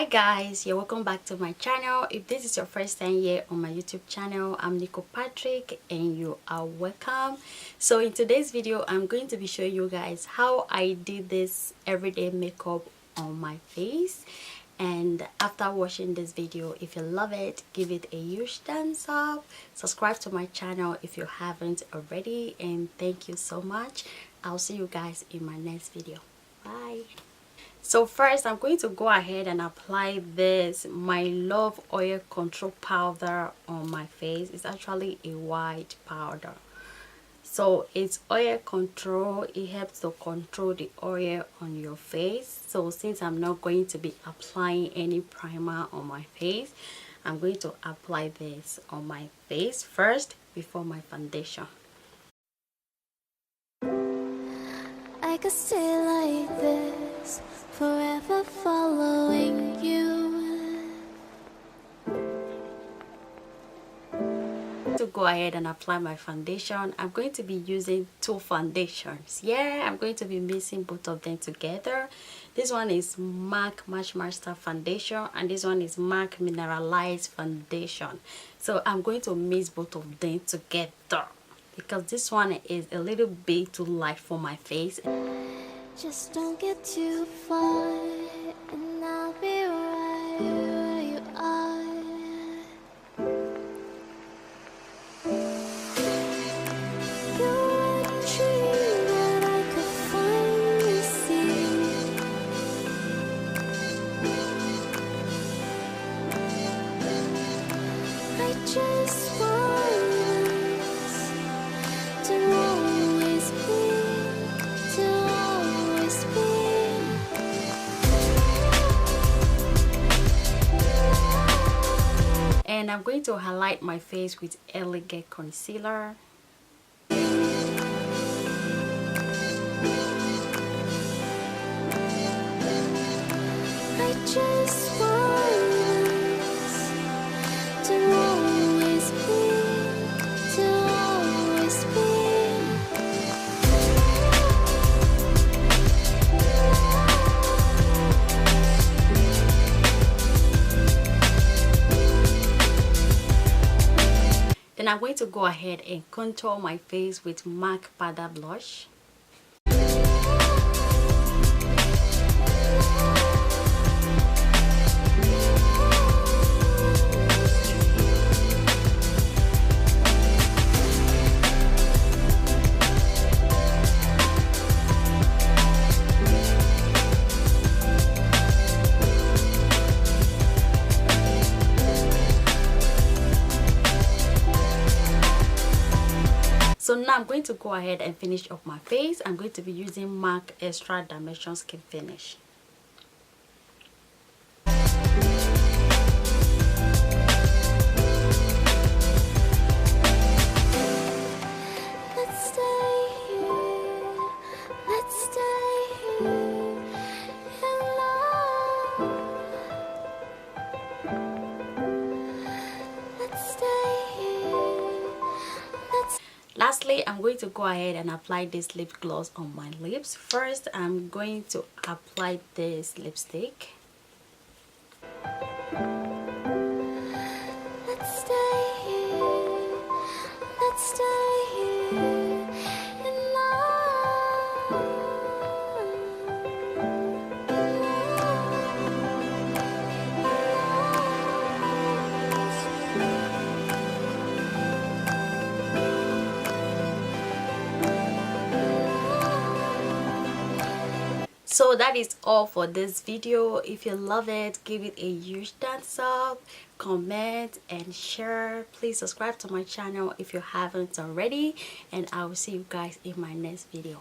guys, you're welcome back to my channel. If this is your first time here on my YouTube channel, I'm Nico Patrick and you are welcome. So in today's video, I'm going to be showing you guys how I did this everyday makeup on my face. And after watching this video, if you love it, give it a huge thumbs up. Subscribe to my channel if you haven't already, and thank you so much. I'll see you guys in my next video. Bye. So first, I'm going to go ahead and apply this My Love Oil Control Powder on my face. It's actually a white powder. So it's oil control. It helps to control the oil on your face. So since I'm not going to be applying any primer on my face, I'm going to apply this on my face first before my foundation. I could stay like this, forever following you. To go ahead and apply my foundation, I'm going to be using two foundations. Yeah, I'm going to be mixing both of them together. This one is MAC Match Master Foundation and this one is MAC Mineralized Foundation. So I'm going to mix both of them together because this one is a little bit too light for my face. Just don't get too far and I'll be right where you are. You're a dream that I could finally see. I just want us to always be, to always be. And I'm going to highlight my face with Elegant Concealer. I just want us to always be, to always be. Then I'm going to go ahead and contour my face with MAC Powder Blush. So now I'm going to go ahead and finish up my face. I'm going to be using MAC Extra Dimension Skin Finish. Let's stay here, let's stay here in love. Let's stay here, let's. Lastly, I'm going to go ahead and apply this lip gloss on my lips. First, I'm going to apply this lipstick. Let's stay here, let's stay here in love. So that is all for this video. If you love it, give it a huge thumbs up, comment and share. Please subscribe to my channel if you haven't already, and I will see you guys in my next video.